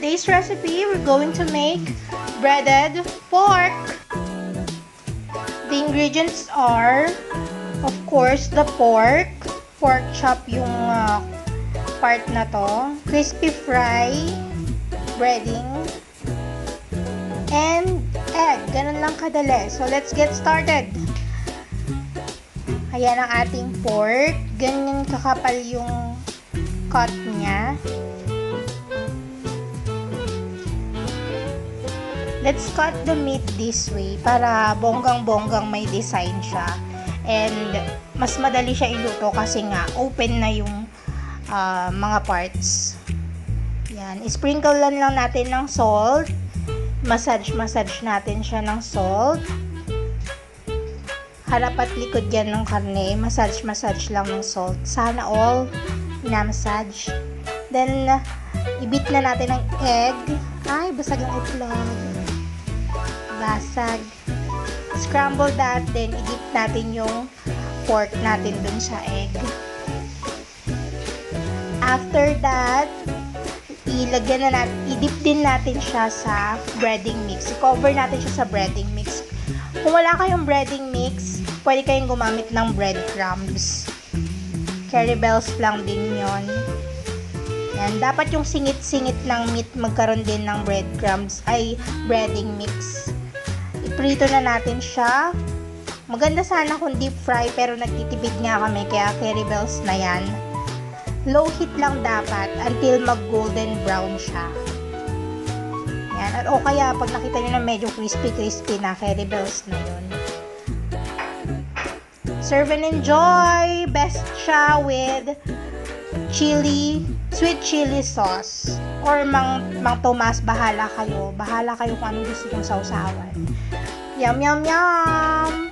today's recipe, we're going to make breaded pork. The ingredients are, of course, the pork chop yung part na to, crispy fry, breading, and egg. Ganun lang kadali. So, let's get started. Ayan ang ating pork. Ganyan kakapal yung cut niya. Let's cut the meat this way para bonggang-bonggang may design siya. And mas madali siya iluto kasi nga open na yung mga parts. Yan. Sprinkle lang natin ng salt. Massage natin siya ng salt. Harap at likod yan ng karne. Massage lang ng salt. Sana all na-massage. Then, ibit na natin ng egg. Ay, basag ang itlog. Basag. Scramble that, then i-dip natin yung pork natin dun sa egg. After that, i-dip din natin siya sa breading mix. I-cover natin siya sa breading mix. Kung wala kayong breading mix, pwede kayong gumamit ng breadcrumbs. Curry bells lang din yon. Yan. Dapat yung singit-singit ng meat magkaroon din ng breadcrumbs ay breading mix. Iprito na natin siya. Maganda sana kung deep fry pero nagtitipid nga kami kaya curry bells na yan. Low heat lang dapat until mag golden brown siya. Yan. At o kaya pag nakita nyo na medyo crispy na curry bells na yun. Serve and enjoy! Best siya with sweet chili sauce. Or mang Tomas, bahala kayo. Bahala kayo kung anong gusto kong sausawan. Yum, yum, yum!